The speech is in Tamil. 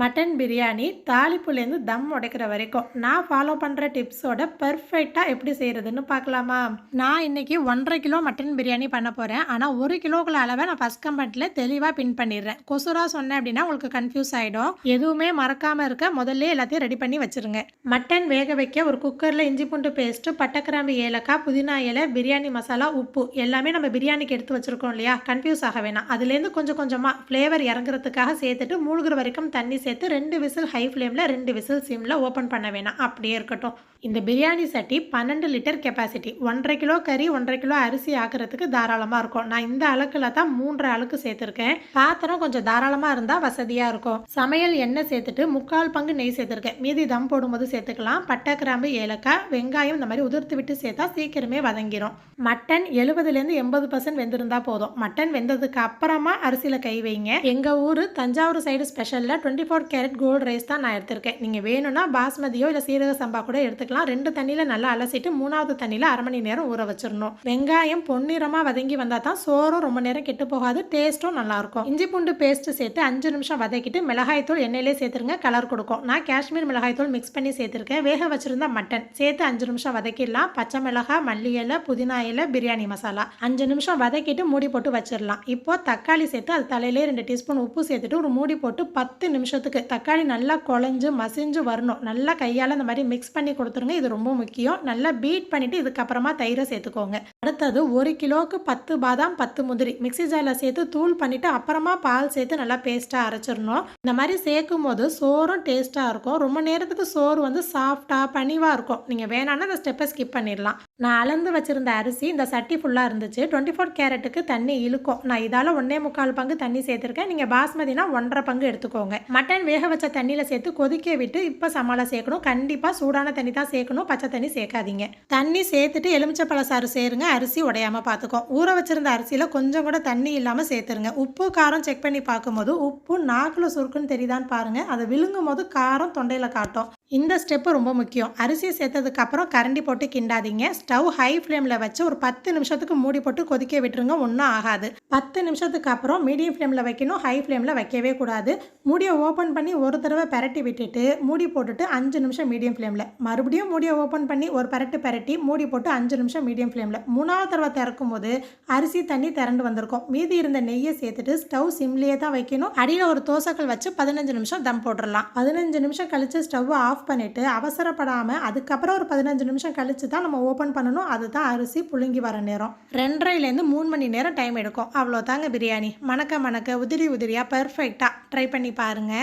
மட்டன் பிரியாணி தாளிப்புலேருந்து தம் உடைக்கிற வரைக்கும் நான் ஃபாலோ பண்ணுற டிப்ஸோட பெர்ஃபெக்டாக எப்படி செய்கிறதுன்னு பார்க்கலாமா? நான் இன்றைக்கி 1.5 கிலோ மட்டன் பிரியாணி பண்ண போகிறேன். ஆனால் 1 கிலோக்குள்ள அளவை நான் ஃபஸ்ட் கமெண்ட்டில் தெளிவாக பின் பண்ணிடுறேன். கொசுரா சொன்னேன் அப்படின்னா உங்களுக்கு கன்ஃபியூஸ் ஆகிடும். எதுவுமே மறக்காமல் இருக்க முதல்ல எல்லாத்தையும் ரெடி பண்ணி வச்சுருங்க. மட்டன் வேக வைக்க ஒரு குக்கரில் இஞ்சி பூண்டு பேஸ்ட்டு, பட்டை கிராம்பு, ஏலக்காய், புதினா இலை, பிரியாணி மசாலா, உப்பு எல்லாமே நம்ம பிரியாணிக்கு எடுத்து வச்சுருக்கோம் இல்லையா? கன்ஃபியூஸ் ஆக வேணாம். அதுலேருந்து கொஞ்சம் கொஞ்சமாக ஃப்ளேவர் இறங்குறதுக்காக சேர்த்துட்டு மூழ்கிற வரைக்கும் தண்ணி சேர்த்து 2 விசில் ஹை ஃப்ளேமில் 2 விசில் சிம்மில் ஓப்பன் பண்ண வேணாம், அப்படியே இருக்கட்டும். இந்த பிரியாணி சட்டி 12 லிட்டர் கெப்பாசிட்டி. 1.5 கிலோ கறி 1.5 கிலோ அரிசி ஆக்கிறதுக்கு தாராளமாக இருக்கும். நான் இந்த அளவுக்குல தான் 3 அளவுக்கு சேர்த்துருக்கேன். பாத்திரம் கொஞ்சம் தாராளமாக இருந்தால் வசதியாக இருக்கும். சமையல் எண்ணெய் சேர்த்துட்டு 3/4 பங்கு நெய் சேர்த்துருக்கேன். மீதி தம் போடும்போது சேர்த்துக்கலாம். பட்டை கிராம்பு, ஏலக்காய், வெங்காயம் இந்த மாதிரி உதிர்த்து விட்டு சேர்த்தா சீக்கிரமே வதங்கிடும். மட்டன் 70லேருந்து 80% வெந்திருந்தா போதும். மட்டன் வெந்ததுக்கு அப்புறமா அரிசியில் கை வைங்க. எங்கள் ஊர் தஞ்சாவூர் சைடு ஸ்பெஷலில் 24 கேரட் கோல்டு ரைஸ் தான் நான் எடுத்திருக்கேன். நீங்கள் வேணும்னா பாஸ்மதியோ இல்லை சீரக சம்பா கூட எடுத்துக்கலாம். 2 தண்ணியில் நல்லா அலசிட்டு 3வது தண்ணியில் 1/2 மணி நேரம் ஊற வச்சிடணும். வெங்காயம் பொன்னிறமாக வதங்கி வந்தால் தான் சோறும் ரொம்ப நேரம் கெட்டு போகாது, டேஸ்ட்டும் நல்லாயிருக்கும். இஞ்சி பூண்டு பேஸ்ட் சேர்த்து 5 நிமிஷம் வதக்கிட்டு மிளகாய்த்தூள் எண்ணெயிலே சேர்த்துருங்க, கலர் கொடுக்கும். நான் காஷ்மீர் மிளகாய்த்தூள் மிக்ஸ் பண்ணி சேர்த்துருக்கேன். வேக வச்சிருந்த மட்டன் சேர்த்து 5 நிமிஷம் வதக்கிடலாம். பச்சை மிளகாய், மல்லி இலை, புதினா இலை, பிரியாணி மசாலா 5 நிமிஷம் வதக்கிட்டு மூடி போட்டு வச்சிடலாம். இப்போ தக்காளி சேர்த்து அது தலையிலே 2 டீஸ்பூன் உப்பு சேர்த்துட்டு ஒரு மூடி போட்டு 10 நிமிஷத்துக்கு தக்காளி நல்லா குழஞ்சு மசிஞ்சு வரணும். நல்லா கையால் இந்த மாதிரி மிக்ஸ் பண்ணி கொடுத்துருங்க. இது ரொம்ப முக்கியம். நல்லா பீட் பண்ணிவிட்டு இதுக்கப்புறமா தயிரை சேர்த்துக்கோங்க. அடுத்தது 1 கிலோவுக்கு 10 பாதாம், 10 முந்திரி மிக்ஸி ஜாரில் சேர்த்து தூள் பண்ணிவிட்டு அப்புறமா பால் சேர்த்து நல்லா பேஸ்ட்டாக அரைச்சிடணும். இந்த மாதிரி சேர்க்கும் போது சோறும் டேஸ்ட்டாக இருக்கும். ரொம்ப நேரத்துக்கு சோறு வந்து சாஃப்டாக பனிவாக இருக்கும். நீங்கள் வேணான்னா இந்த ஸ்டெப்பை ஸ்கிப் பண்ணிடலாம். நான் அளந்து வச்சுருந்த அரிசி இந்த சட்டி ஃபுல்லாக இருந்துச்சு. 24 கேரட்டுக்கு தண்ணி இழுக்கும். நான் இதால் 1.25 பங்கு தண்ணி சேர்த்துருக்கேன். நீங்கள் பாஸ்மதினா 1.5 பங்கு எடுத்துக்கோங்க. மட்டன் வேக வச்ச தண்ணியில் சேர்த்து கொதிக்க விட்டு இப்போ சமாளம் சேர்க்கணும். கண்டிப்பாக சூடான தண்ணி தான் சேர்க்கணும், பச்சை தண்ணி சேர்க்காதீங்க. தண்ணி சேர்த்துட்டு எலுமிச்சப்பழ சாறு சேருங்க. அரிசி உடையாமல் பார்த்துக்கோம். ஊற வச்சிருந்த அரிசியில் கொஞ்சம் கூட தண்ணி இல்லாமல் சேர்த்துருங்க. உப்பு காரம் செக் பண்ணி பார்க்கும்போது உப்பு நாக்கில் சுருக்குன்னு தெரியுதான்னு பாருங்கள். அதை விழுங்கும் போது காரம் தொண்டையில் காட்டும். இந்த ஸ்டெப்பு ரொம்ப முக்கியம். அரிசி சேர்த்ததுக்கு அப்புறம் கரண்டி போட்டு கிண்டாதீங்க. ஸ்டவ் ஹை ஃப்ளேமில் வச்சு ஒரு 10 நிமிஷத்துக்கு மூடி போட்டு கொதிக்க விட்டுருங்க. ஒன்றும் ஆகாது. 10 நிமிஷத்துக்கு அப்புறம் மீடியம் ஃப்ளேமில் வைக்கணும், ஹை ஃப்ளேமில் வைக்கவே கூடாது. மூடியை ஓப்பன் பண்ணி ஒரு தடவை பெரட்டி விட்டுட்டு மூடி போட்டுட்டு 5 நிமிஷம் மீடியம் ஃப்ளேமில், மறுபடியும் மூடியை ஓப்பன் பண்ணி ஒரு பெரட்டி மூடி போட்டு 5 நிமிஷம் மீடியம் ஃப்ளேமில். 3வது தடவை திறக்கும் போது அரிசி தண்ணி திரண்டு வந்திருக்கும். மீதி இருந்த நெய்யை சேர்த்துட்டு ஸ்டவ் சிம்லேயே தான் வைக்கணும். அடியில் ஒரு தோசைக்கல் வச்சு 15 நிமிஷம் தம் போட்டுடலாம். 15 நிமிஷம் கழிச்சு ஸ்டவ் ஆஃப் பண்ணிட்டு அவசரப்படாமல் அதுக்கப்புறம் ஒரு 15 நிமிஷம் கழிச்சு தான் நம்ம ஓப்பன் பண்ணணும். அதுதான் அரிசி புழுங்கி வர நேரம். 2.5லேருந்து 3 மணி நேரம் டைம் எடுக்கும். அவ்வளோதாங்க பிரியாணி. மணக்க மணக்க உதிரி உதிரியாக பெர்ஃபெக்டாக ட்ரை பண்ணி பாருங்கள்.